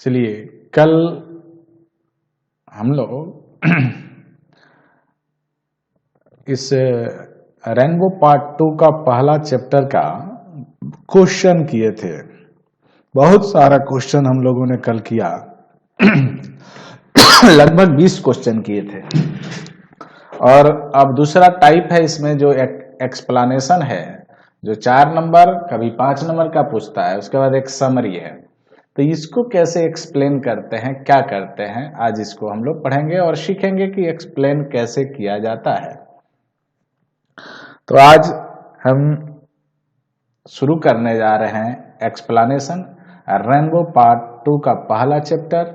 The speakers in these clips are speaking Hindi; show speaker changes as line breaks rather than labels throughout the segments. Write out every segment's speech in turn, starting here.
चलिए, कल हम लोग इस रेनबो पार्ट 2 का पहला चैप्टर का क्वेश्चन किए थे। बहुत सारा क्वेश्चन हम लोगों ने कल किया। लगभग 20 क्वेश्चन किए थे। और अब दूसरा टाइप है इसमें जो एक्सप्लेनेशन है, जो 4 नंबर कभी 5 नंबर का पूछता है, उसके बाद एक समरी है। तो इसको कैसे एक्सप्लेन करते हैं, क्या करते हैं, आज इसको हम लोग पढ़ेंगे और सीखेंगे कि एक्सप्लेन कैसे किया जाता है। तो आज हम शुरू करने जा रहे हैं एक्सप्लेनेशन रेनबो पार्ट 2 का पहला चैप्टर।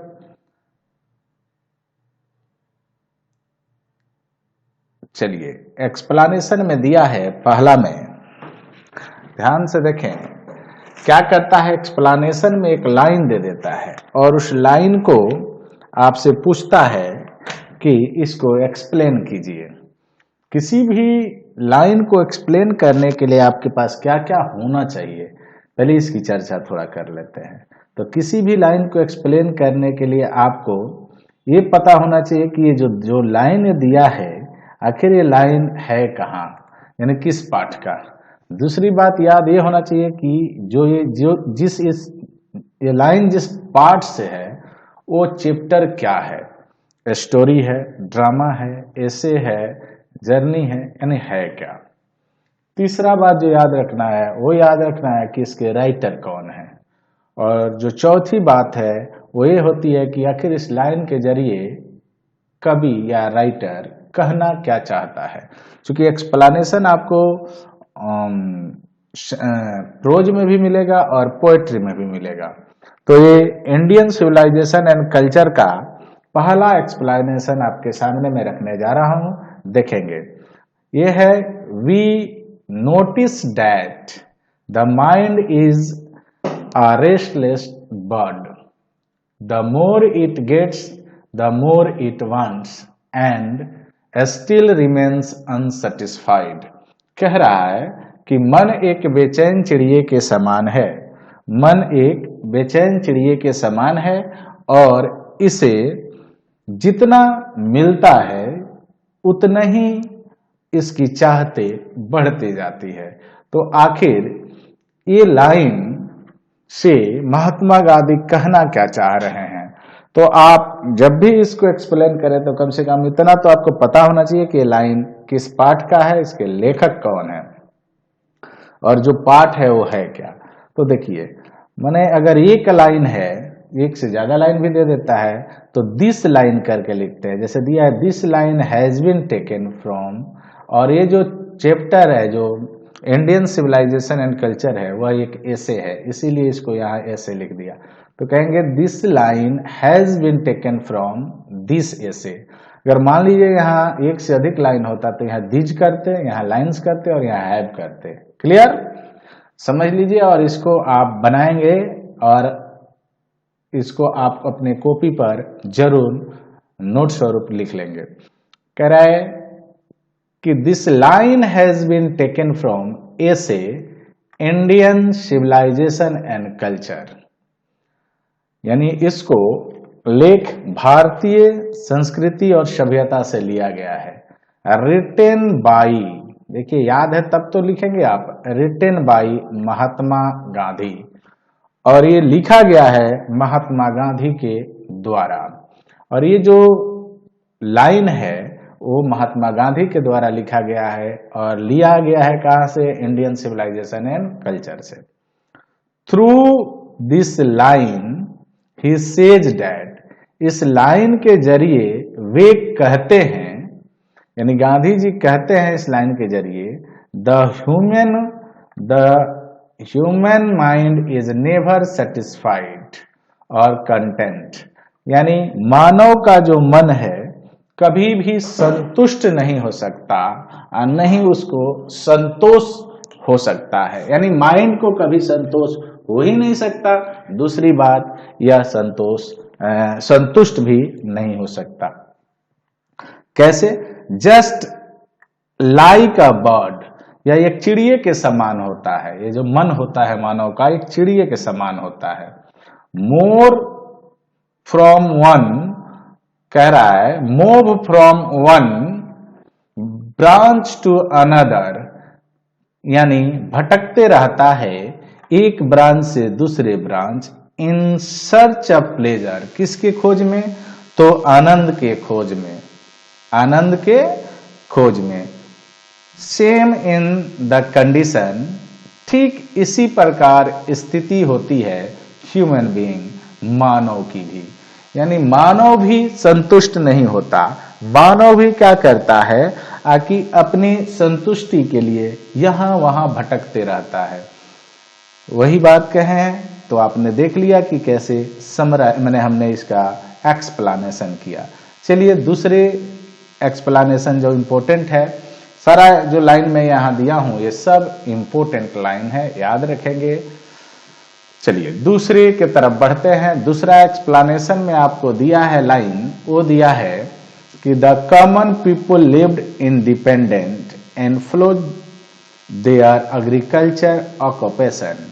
चलिए, एक्सप्लेनेशन में दिया है पहला में, ध्यान से देखें क्या करता है। एक्सप्लेनेशन में एक लाइन दे देता है और उस लाइन को आपसे पूछता है कि इसको एक्सप्लेन कीजिए। किसी भी लाइन को एक्सप्लेन करने के लिए आपके पास क्या क्या होना चाहिए, पहले इसकी चर्चा थोड़ा कर लेते हैं। तो किसी भी लाइन को एक्सप्लेन करने के लिए आपको ये पता होना चाहिए कि ये जो लाइन दिया है, आखिर ये लाइन है कहाँ, यानी किस पाठ का। दूसरी बात याद ये होना चाहिए कि ये लाइन जिस पार्ट से है वो चैप्टर क्या है, स्टोरी है, ड्रामा है, एसे है, जर्नी है, यानी है क्या। तीसरा बात जो याद रखना है वो याद रखना है कि इसके राइटर कौन है। और जो चौथी बात है वो ये होती है कि आखिर इस लाइन के जरिए कवि या राइटर कहना क्या चाहता है। क्योंकि एक्सप्लेनेशन आपको प्रोज में भी मिलेगा और पोएट्री में भी मिलेगा। तो ये इंडियन सिविलाइजेशन एंड कल्चर का पहला एक्सप्लेनेशन आपके सामने में रखने जा रहा हूं, देखेंगे। ये है, we notice that the mind is a restless bird, the more it gets the more it wants and still remains unsatisfied. कह रहा है कि मन एक बेचैन चिड़िए के समान है, मन एक बेचैन चिड़िए के समान है और इसे जितना मिलता है उतना ही इसकी चाहते बढ़ती जाती है। तो आखिर ये लाइन से महात्मा गांधी कहना क्या चाह रहे हैं। तो आप जब भी इसको एक्सप्लेन करें तो कम से कम इतना तो आपको पता होना चाहिए कि ये लाइन किस पाठ का है, इसके लेखक कौन है और जो पाठ है वो है क्या। तो देखिए, माने अगर एक लाइन है, एक से ज्यादा लाइन भी दे देता है तो दिस लाइन करके लिखते हैं। जैसे दिया है, this line has been taken from, और ये जो चैप्टर है जो इंडियन सिविलाइजेशन एंड कल्चर है वह एक एसे है, इसीलिए इसको यहाँ एसे लिख दिया। तो कहेंगे this line has been taken from this essay. अगर मान लीजिए यहाँ एक से अधिक लाइन होता तो यहाँ दिज करते, यहाँ लाइन्स करते और यहाँ हैव करते। क्लियर, समझ लीजिए। और इसको आप बनाएंगे और इसको आप अपने कॉपी पर जरूर नोट स्वरूप लिख लेंगे। कह रहा है कि this line has been taken from essay Indian civilisation and culture, यानी इसको लेख भारतीय संस्कृति और सभ्यता से लिया गया है। रिटेन बाई, देखिए याद है तब तो लिखेंगे आप, रिटेन बाई महात्मा गांधी, और ये लिखा गया है महात्मा गांधी के द्वारा। और ये जो लाइन है वो महात्मा गांधी के द्वारा लिखा गया है और लिया गया है कहां से, इंडियन सिविलाइजेशन एंड कल्चर से। Through this line he says that, इस लाइन के जरिए वे कहते हैं, यानी गांधी जी कहते हैं इस लाइन के जरिए, the human mind is never satisfied और कंटेंट, यानी मानव का जो मन है कभी भी संतुष्ट नहीं हो सकता और नहीं उसको संतोष हो सकता है, यानी माइंड को कभी संतोष हो ही नहीं सकता। दूसरी बात, यह संतुष्ट भी नहीं हो सकता। कैसे, जस्ट लाइक अ बर्ड, या एक चिड़िए के समान होता है। ये जो मन होता है मानव का एक चिड़िए के समान होता है। मोर फ्रॉम वन, कह रहा है move from one branch to another, यानी भटकते रहता है एक ब्रांच से दूसरे branch, in search of pleasure, किसके खोज में, तो आनंद के खोज में, आनंद के खोज में। सेम इन द कंडीशन, ठीक इसी प्रकार स्थिति होती है ह्यूमन बीइंग, मानव की भी, यानी मानव भी संतुष्ट नहीं होता, मानव भी क्या करता है कि अपनी संतुष्टि के लिए यहां वहां भटकते रहता है। वही बात कहे हैं तो आपने देख लिया कि कैसे हमने इसका एक्सप्लेनेशन किया। चलिए दूसरे एक्सप्लेनेशन जो इम्पोर्टेंट है, सारा जो लाइन में यहां दिया हूं ये सब इम्पोर्टेंट लाइन है, याद रखेंगे। चलिए दूसरे के तरफ बढ़ते हैं। दूसरा एक्सप्लेनेशन में आपको दिया है लाइन, वो दिया है कि the common people lived independent and followed there agriculture occupation.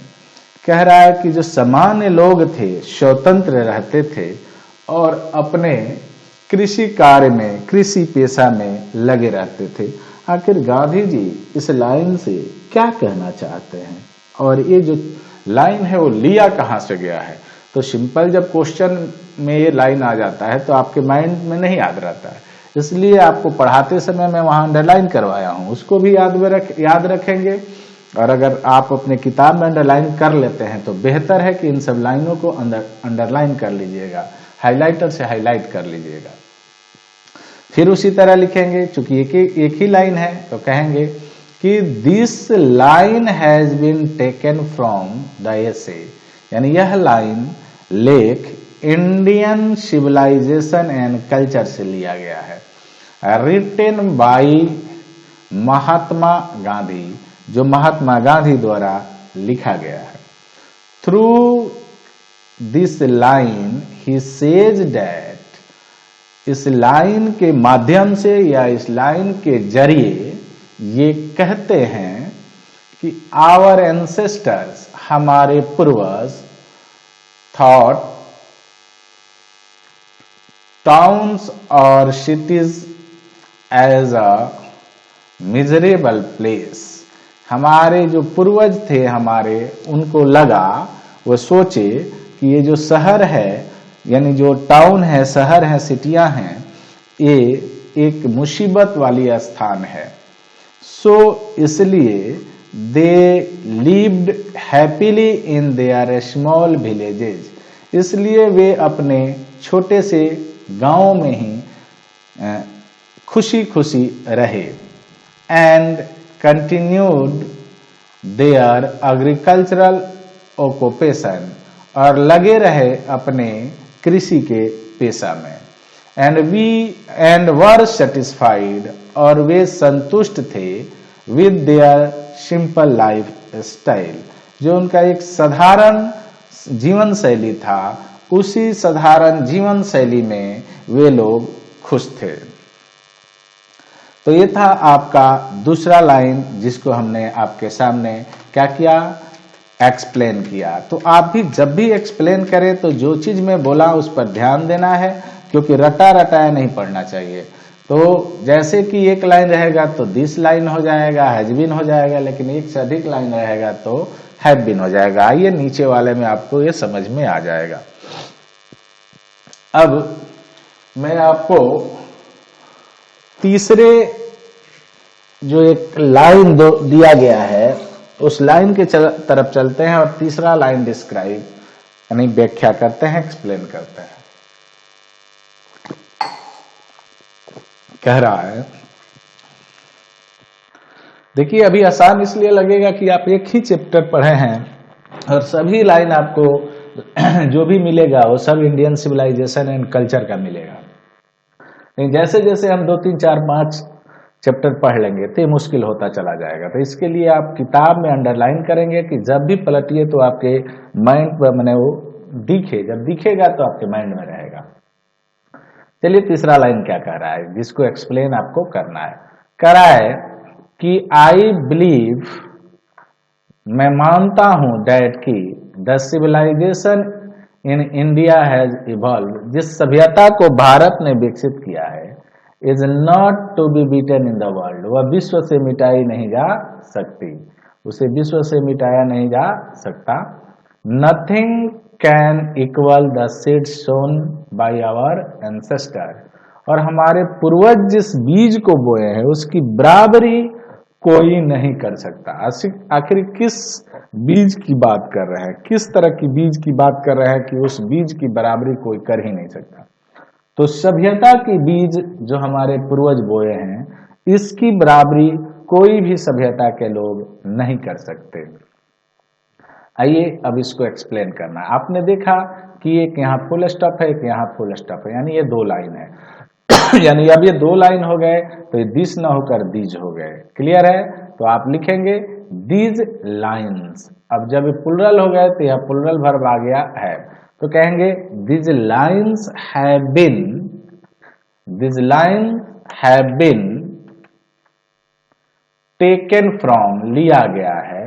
कह रहा है कि जो सामान्य लोग थे स्वतंत्र रहते थे और अपने कृषि कार्य में, कृषि पेशा में लगे रहते थे। आखिर गांधी जी इस लाइन से क्या कहना चाहते हैं और ये जो लाइन है वो लिया कहां से गया है? तो सिंपल जब क्वेश्चन में ये लाइन आ जाता है तो आपके माइंड में नहीं याद रहता है, इसलिए आपको पढ़ाते समय मैं वहां अंडरलाइन करवाया हूं, उसको भी याद रखेंगे। और अगर आप अपने किताब में अंडरलाइन कर लेते हैं तो बेहतर है कि इन सब लाइनों को अंडरलाइन कर लीजिएगा, हाइलाइटर से हाईलाइट कर लीजिएगा। फिर उसी तरह लिखेंगे, चूंकि एक ही लाइन है तो कहेंगे कि this line has been taken from the essay, यानी यह लाइन लेख इंडियन सिविलाइजेशन एंड कल्चर से लिया गया है, रिटेन बाई महात्मा गांधी, जो महात्मा गांधी द्वारा लिखा गया है। Through this line he says that, इस लाइन के माध्यम से या इस लाइन के जरिए ये कहते हैं कि आवर एंसेस्टर्स, हमारे पूर्वज, थॉट टाउन्स और cities as a miserable place, हमारे जो पूर्वज थे हमारे, उनको लगा, वो सोचे कि ये जो शहर है, यानी जो टाउन है, शहर है, सिटियां हैं, ये एक मुसीबत वाली स्थान है। सो इसलिए they lived happily in their small villages, इसलिए वे अपने छोटे से गांवों में ही खुशी खुशी रहे। And continued their agricultural occupation, और लगे रहे अपने कृषि के पेशा में। एंड वर सेटिस्फाइड, और वे संतुष्ट थे with their simple life style, जो उनका एक साधारण जीवन शैली था, उसी साधारण जीवन शैली में वे लोग खुश थे। तो ये था आपका दूसरा लाइन, जिसको हमने आपके सामने क्या किया, एक्सप्लेन किया। तो आप भी जब भी एक्सप्लेन करें तो जो चीज मैं बोला उस पर ध्यान देना है, क्योंकि रटा रटाया नहीं पढ़ना चाहिए। तो जैसे कि एक लाइन रहेगा तो दिस लाइन हो जाएगा, हैज बीन हो जाएगा, लेकिन एक से अधिक लाइन रहेगा तो हैव बीन हो जाएगा। आइए नीचे वाले में आपको ये समझ में आ जाएगा। अब मैं आपको तीसरे जो एक लाइन दिया गया है उस लाइन के तरफ चलते हैं और तीसरा लाइन डिस्क्राइब यानी व्याख्या करते हैं, एक्सप्लेन करते हैं। कह रहा है, देखिए अभी आसान इसलिए लगेगा कि आप एक ही चैप्टर पढ़े हैं और सभी लाइन आपको जो भी मिलेगा वो सब इंडियन सिविलाइजेशन एंड कल्चर का मिलेगा। लेकिन जैसे जैसे हम 2, 3, 4, 5 चैप्टर पढ़ लेंगे तो ये मुश्किल होता चला जाएगा। तो इसके लिए आप किताब में अंडरलाइन करेंगे कि जब भी पलटिए तो आपके माइंड पर मैंने वो दिखे, जब दिखेगा तो आपके माइंड में रहेगा। चलिए तीसरा लाइन क्या कह रहा है, जिसको एक्सप्लेन आपको करना है। कह रहा है कि आई बिलीव, मैं मानता हूं, डैट की the civilisation in India has evolve, जिस सभ्यता को भारत ने विकसित किया है, is not to be beaten in the world, वह विश्व से मिटाई नहीं जा सकती, उसे विश्व से मिटाया नहीं जा सकता। Nothing can equal the seed sown by our ancestor, और हमारे पूर्वज जिस बीज को बोए हैं उसकी बराबरी कोई नहीं कर सकता। आखिर किस बीज की बात कर रहे हैं, किस तरह की बीज की बात कर रहे हैं कि उस बीज की बराबरी कोई कर ही नहीं सकता। तो सभ्यता की बीज जो हमारे पूर्वज बोए हैं, इसकी बराबरी कोई भी सभ्यता के लोग नहीं कर सकते। आइए अब इसको एक्सप्लेन करना। आपने देखा कि एक यहाँ फुल स्टॉप है, एक यहाँ फुल स्टॉप है, यानी ये दो लाइन है। यानी अब ये दो लाइन हो गए तो ये दिस न होकर दीज हो गए। क्लियर है? तो आप लिखेंगे दीज लाइन्स। अब जब ये प्लुरल हो गए तो यह प्लुरल वर्ब आ गया है, तो कहेंगे these lines have been, these line have been taken from, लिया गया है,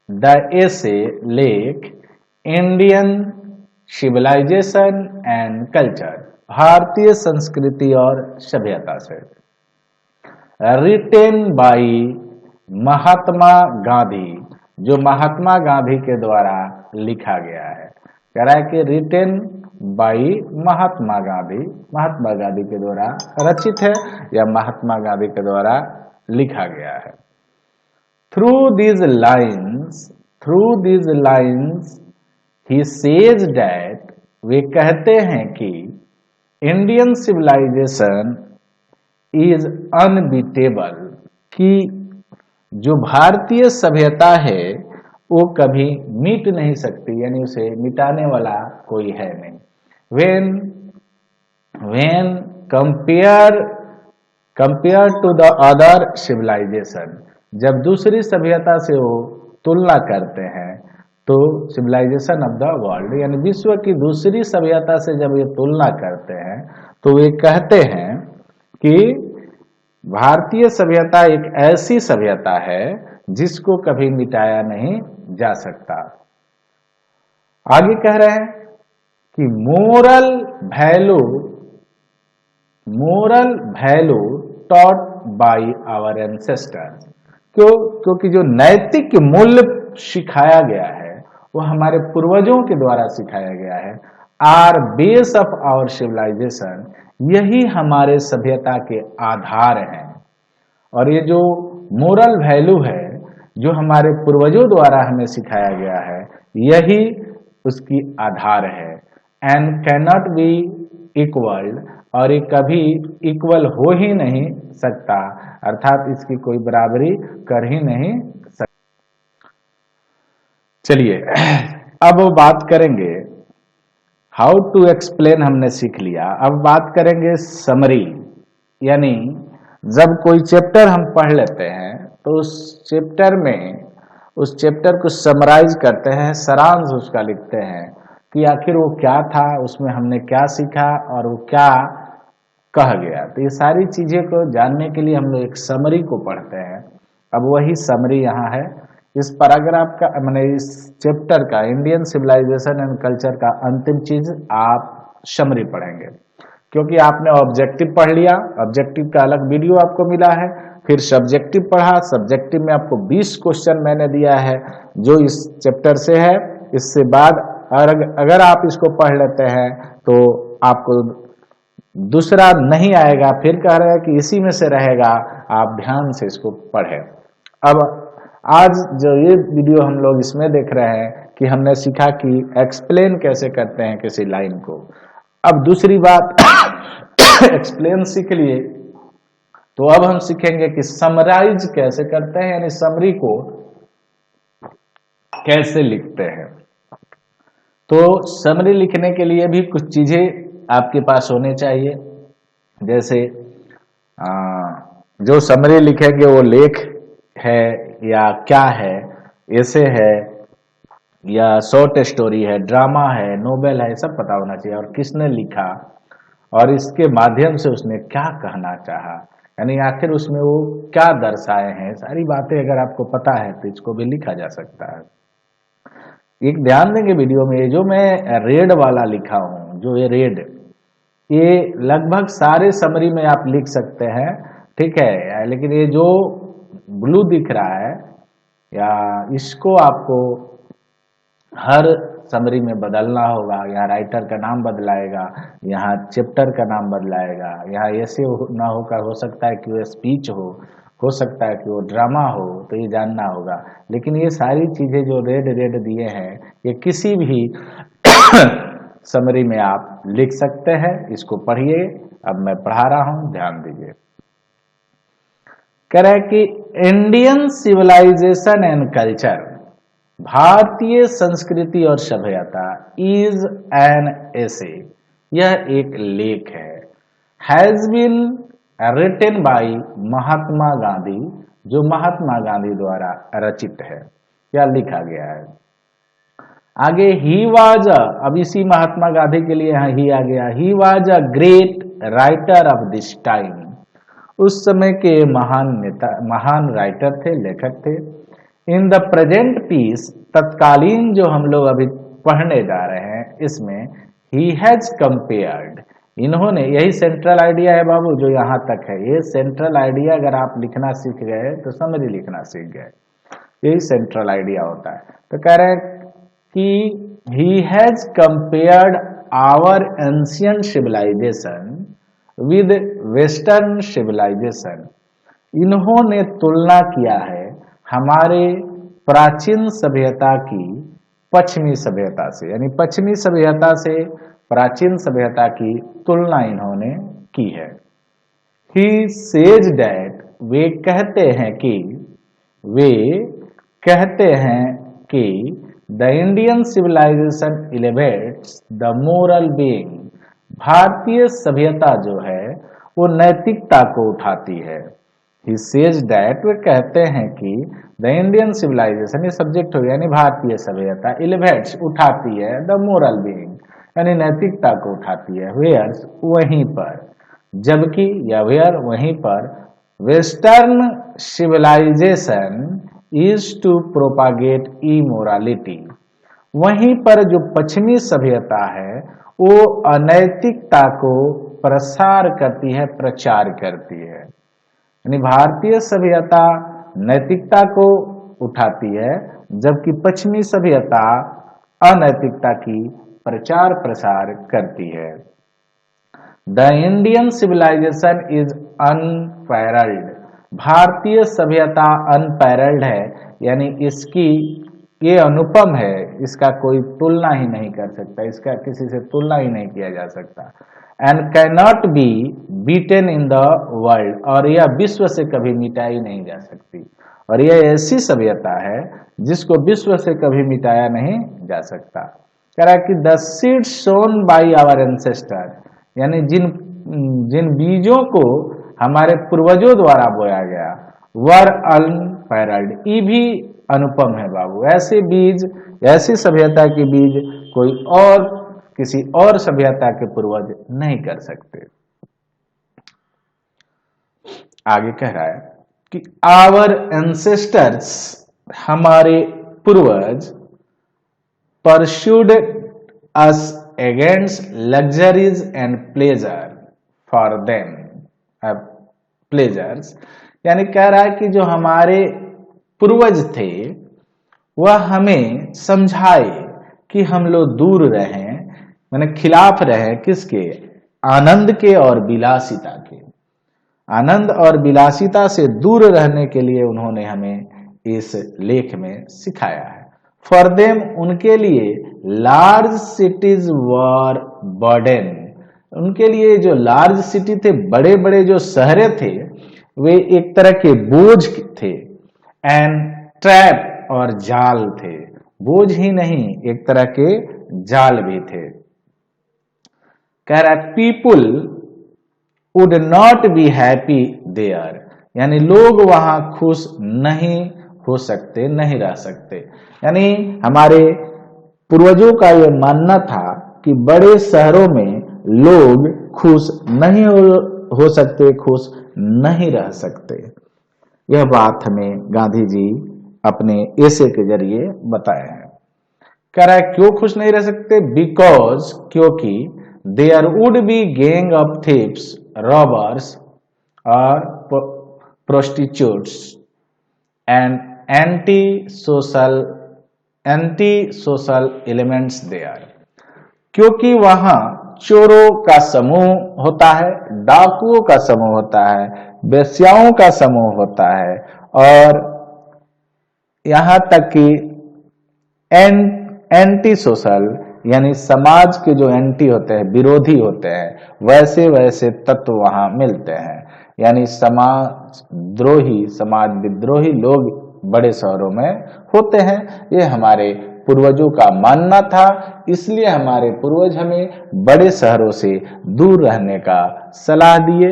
द एसे लेख इंडियन सिविलाइजेशन एंड कल्चर, भारतीय संस्कृति और सभ्यता से, रिटेन बाई महात्मा गांधी, जो महात्मा गांधी के द्वारा लिखा गया है। कह रहा है कि रिटेन बाई महात्मा गांधी, महात्मा गांधी के द्वारा रचित है या महात्मा गांधी के द्वारा लिखा गया है। Through these lines he says that, वे कहते हैं कि इंडियन सिविलाइजेशन इज अनबीटेबल, कि जो भारतीय सभ्यता है वो कभी मिट नहीं सकती, यानी उसे मिटाने वाला कोई है नहीं। when compare to the other civilisation, जब दूसरी सभ्यता से वो तुलना करते हैं, तो सिविलाइजेशन ऑफ द वर्ल्ड यानी विश्व की दूसरी सभ्यता से जब ये तुलना करते हैं तो वे कहते हैं कि भारतीय सभ्यता एक ऐसी सभ्यता है जिसको कभी मिटाया नहीं जा सकता। आगे कह रहे हैं कि moral value taught by our ancestors, क्योंकि जो नैतिक मूल्य सिखाया गया है वो हमारे पूर्वजों के द्वारा सिखाया गया है। Are base of our civilisation, यही हमारे सभ्यता के आधार हैं। और ये जो मोरल वैल्यू है जो हमारे पूर्वजों द्वारा हमें सिखाया गया है, यही उसकी आधार है। And can not be equal, और ये कभी इक्वल हो ही नहीं सकता, अर्थात इसकी कोई बराबरी कर ही नहीं सकता। चलिए अब बात करेंगे हाउ टू एक्सप्लेन, हमने सीख लिया। अब बात करेंगे समरी, यानी जब कोई चैप्टर हम पढ़ लेते हैं तो उस चैप्टर को समराइज करते हैं, सारांश उसका लिखते हैं कि आखिर वो क्या था, उसमें हमने क्या सीखा और वो क्या कह गया। तो ये सारी चीजें को जानने के लिए हम लोग एक समरी को पढ़ते हैं। अब वही समरी यहाँ है। इस पैराग्राफ का मैंने इस चैप्टर का इंडियन सिविलाइजेशन एंड कल्चर का अंतिम चीज आप समरी पढ़ेंगे, क्योंकि आपने ऑब्जेक्टिव पढ़ लिया, ऑब्जेक्टिव का अलग वीडियो आपको मिला है, फिर सब्जेक्टिव पढ़ा, सब्जेक्टिव में आपको 20 क्वेश्चन मैंने दिया है जो इस चैप्टर से है। इससे बाद अगर आप इसको पढ़ लेते हैं तो आपको दूसरा नहीं आएगा, फिर कह रहे हैं कि इसी में से रहेगा, आप ध्यान से इसको पढ़ें। अब आज जो ये वीडियो हम लोग इसमें देख रहे हैं कि हमने सीखा कि एक्सप्लेन कैसे करते हैं किसी लाइन को। अब दूसरी बात एक्सप्लेन सीख लिए, तो अब हम सीखेंगे कि समराइज कैसे करते हैं, यानी समरी को कैसे लिखते हैं। तो समरी लिखने के लिए भी कुछ चीजें आपके पास होने चाहिए, जैसे जो समरी लिखेंगे वो लेख है या क्या है, ऐसे है या शॉर्ट स्टोरी है, ड्रामा है, नोवेल है, सब पता होना चाहिए, और किसने लिखा और इसके माध्यम से उसने क्या कहना चाहा, यानी आखिर उसमें वो क्या दर्शाए हैं, सारी बातें अगर आपको पता है तो इसको भी लिखा जा सकता है। एक ध्यान देंगे वीडियो में, जो मैं रेड वाला लिखा हूं, जो ये रेड, ये लगभग सारे समरी में आप लिख सकते हैं, ठीक है। लेकिन ये जो ब्लू दिख रहा है, या इसको आपको हर समरी में बदलना होगा। यहाँ राइटर का नाम बदलाएगा, यहाँ चैप्टर का नाम बदलाएगा, यहाँ ऐसे ना होकर हो सकता है कि वो स्पीच हो सकता है कि वो ड्रामा हो, तो ये जानना होगा। लेकिन ये सारी चीजें जो रेड रेड दिए हैं, ये किसी भी समरी में आप लिख सकते हैं। इसको पढ़िए, अब मैं पढ़ा रहा हूं, ध्यान दीजिए। कह रहा है कि इंडियन सिविलाइजेशन एंड कल्चर, भारतीय संस्कृति और सभ्यता, इज एन एसे, यह एक लेख है, has been written by Mahatma Gandhi, जो महात्मा गांधी द्वारा रचित है या लिखा गया है। आगे ही वाज, अब इसी महात्मा गांधी के लिए यहाँ ही आ गया, he was a great writer of this time, उस समय के महान नेता, महान राइटर थे, लेखक थे। इन द प्रेजेंट पीस, तत्कालीन जो हम लोग अभी पढ़ने जा रहे हैं, इसमें ही हैज कंपेयर्ड, इन्होंने, यही सेंट्रल आइडिया है बाबू, जो यहाँ तक है, ये सेंट्रल आइडिया अगर आप लिखना सीख गए तो समरी लिखना सीख गए, यही सेंट्रल आइडिया होता है। तो कह रहे हैं कि he has compared our ancient civilisation with western civilisation, इन्होंने तुलना किया है हमारे प्राचीन सभ्यता की पश्चिमी सभ्यता से, यानी पश्चिमी सभ्यता से प्राचीन सभ्यता की तुलना इन्होंने की है। ही सेज डैट, वे कहते हैं कि the Indian civilisation elevates the moral being, भारतीय सभ्यता जो है वो नैतिकता को उठाती है। ही सेज दैट, वे कहते हैं कि द इंडियन सिविलाइजेशन, ये सब्जेक्ट हो गया, यानी भारतीय सभ्यता, एलिवेट्स उठाती है, द मोरल बीइंग यानी नैतिकता को उठाती है, वेयर्स वहीं पर, जबकि या वेयर वहीं पर, western civilisation is to propagate immorality, वहीं पर जो पश्चिमी सभ्यता है वो अनैतिकता को प्रसार करती है, प्रचार करती है। यानी भारतीय सभ्यता नैतिकता को उठाती है, जबकि पश्चिमी सभ्यता अनैतिकता की प्रचार प्रसार करती है। The Indian civilisation is unparalleled, भारतीय सभ्यता अनपैरल्ड है, यानी इसकी ये अनुपम है, इसका कोई तुलना ही नहीं कर सकता, इसका किसी से तुलना ही नहीं किया जा सकता। And can not be beaten in the world, और यह विश्व से कभी मिटाई नहीं जा सकती, और यह ऐसी सभ्यता है जिसको विश्व से कभी मिटाया नहीं जा सकता। कह रहा है कि the seed sown by our ancestor, यानी जिन बीजों को हमारे पूर्वजों द्वारा बोया गया, वर अनपैरल्ड, ये भी अनुपम है बाबू, ऐसे बीज, ऐसी सभ्यता के बीज कोई और किसी और सभ्यता के पूर्वज नहीं कर सकते। आगे कह रहा है कि आवर एंसेस्टर्स, हमारे पूर्वज, pursued us against luxuries and pleasure for them pleasures, यानी कह रहा है कि जो हमारे पूर्वज थे वह हमें समझाए कि हम लोग दूर रहें, माने खिलाफ रहें किसके, आनंद के और विलासिता के, आनंद और विलासिता से दूर रहने के लिए उन्होंने हमें इस लेख में सिखाया है। फॉर देम, उनके लिए, लार्ज सिटीज वर बर्डन, उनके लिए जो लार्ज सिटी थे, बड़े बड़े जो शहरे थे, वे एक तरह के बोझ थे, एंड ट्रैप, और जाल थे, बोझ ही नहीं एक तरह के जाल भी थे। कह रहा है people would not be happy there, यानी लोग वहां खुश नहीं हो सकते, नहीं रह सकते। यानी हमारे पूर्वजों का यह मानना था कि बड़े शहरों में लोग खुश नहीं हो सकते, खुश नहीं रह सकते। यह बात हमें गांधी जी अपने ऐसे के जरिए बताए हैं। कह रहा है क्यों खुश नहीं रह सकते? बिकॉज, क्योंकि there would be gang of thieves, robbers और prostitutes and anti social elements there. क्योंकि वहां चोरों का समूह होता है, डाकुओं का समूह होता है, वेश्याओं का समूह होता है, और यहां तक कि एंटी सोशल यानी समाज के जो एंटी होते हैं, विरोधी होते हैं, वैसे वैसे तत्व वहां मिलते हैं। यानी समाज द्रोही, समाज विद्रोही लोग बड़े शहरों में होते हैं। ये हमारे पूर्वजों का मानना था, इसलिए हमारे पूर्वज हमें बड़े शहरों से दूर रहने का सलाह दिए।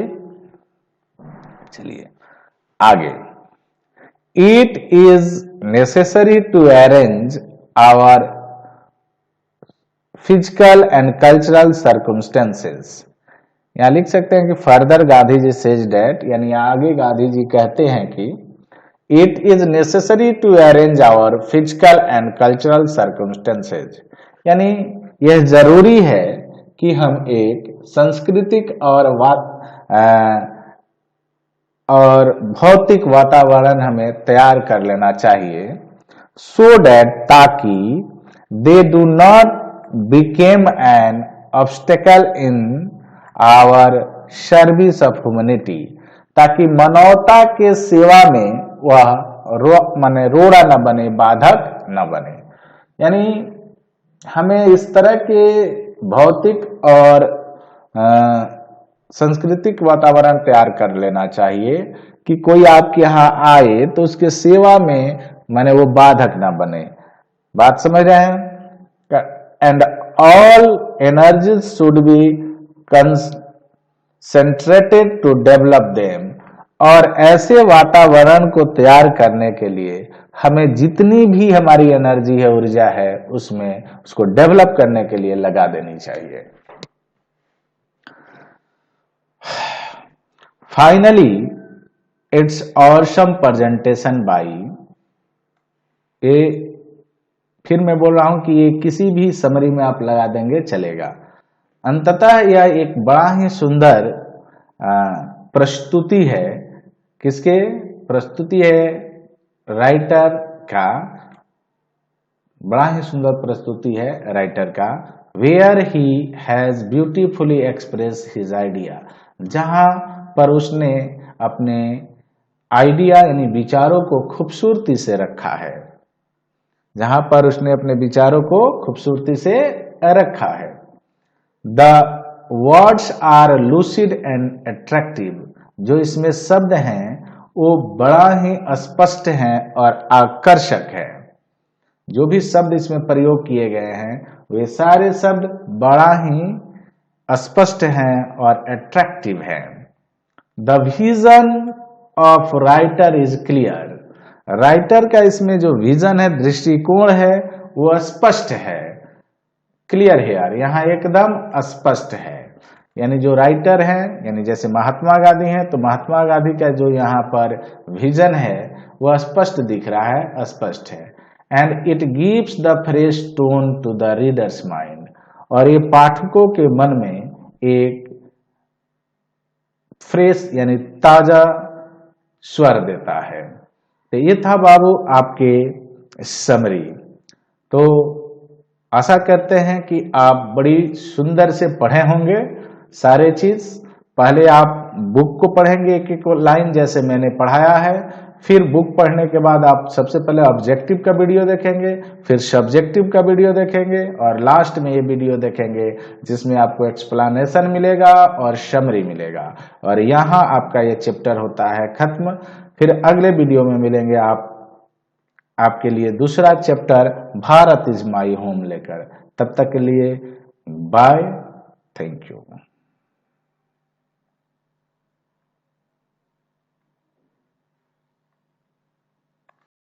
चलिए आगे। It is necessary to arrange our physical and cultural circumstances. यहां लिख सकते हैं कि further Gandhi ji says that, यानी आगे गांधी जी कहते हैं कि it is necessary to arrange our physical and cultural circumstances, यानी यह जरूरी है कि हम एक सांस्कृतिक और भौतिक वातावरण हमें तैयार कर लेना चाहिए, सो डैट, ताकि they do not became an obstacle in our service of humanity, ताकि मानवता के सेवा में वह रोड़ा न बने, बाधक न बने। यानी हमें इस तरह के भौतिक और सांस्कृतिक वातावरण तैयार कर लेना चाहिए कि कोई आपके यहाँ आए तो उसके सेवा में माने वो बाधक ना बने। बात समझ रहे हैं? And all energy should be concentrated to develop them, और ऐसे वातावरण को तैयार करने के लिए हमें जितनी भी हमारी एनर्जी है, ऊर्जा है, उसमें उसको डेवलप करने के लिए लगा देनी चाहिए। Finally it's awesome presentation by, ये फिर मैं बोल रहा हूं कि ये किसी भी समरी में आप लगा देंगे चलेगा। अंततः यह एक बड़ा ही सुंदर प्रस्तुति है। किसके प्रस्तुति है? राइटर का। बड़ा ही सुंदर प्रस्तुति है राइटर का। Where he has beautifully express his idea, जहां पर उसने अपने आइडिया यानी विचारों को खूबसूरती से रखा है, जहां पर उसने अपने विचारों को खूबसूरती से रखा है। The words are lucid and attractive, जो इसमें शब्द हैं वो बड़ा ही स्पष्ट हैं और आकर्षक है। जो भी शब्द इसमें प्रयोग किए गए हैं वे सारे शब्द बड़ा ही स्पष्ट हैं और अट्रैक्टिव हैं। The vision of writer is clear, writer का इसमें जो विजन है, दृष्टिकोण है, वो स्पष्ट है। क्लियर हेयर, यहाँ एकदम स्पष्ट है। यानी जो राइटर है, यानी जैसे महात्मा गांधी हैं, तो महात्मा गांधी का जो यहाँ पर विजन है वह स्पष्ट दिख रहा है, स्पष्ट है। And it gives the fresh tone to the reader's mind, और ये पाठकों के मन में एक फ्रेश यानी ताजा स्वर देता है। तो ये था बाबू आपके समरी। तो आशा करते हैं कि आप बड़ी सुंदर से पढ़े होंगे सारे चीज। पहले आप बुक को पढ़ेंगे एक एक लाइन जैसे मैंने पढ़ाया है, फिर बुक पढ़ने के बाद आप सबसे पहले ऑब्जेक्टिव का वीडियो देखेंगे, फिर सब्जेक्टिव का वीडियो देखेंगे, और लास्ट में ये वीडियो देखेंगे जिसमें आपको एक्सप्लेनेशन मिलेगा और समरी मिलेगा। और यहाँ आपका ये चैप्टर होता है खत्म। फिर अगले वीडियो में मिलेंगे आपके लिए दूसरा chapter Bharat is my home लेकर। तब तक के लिए बाय, थैंक यू।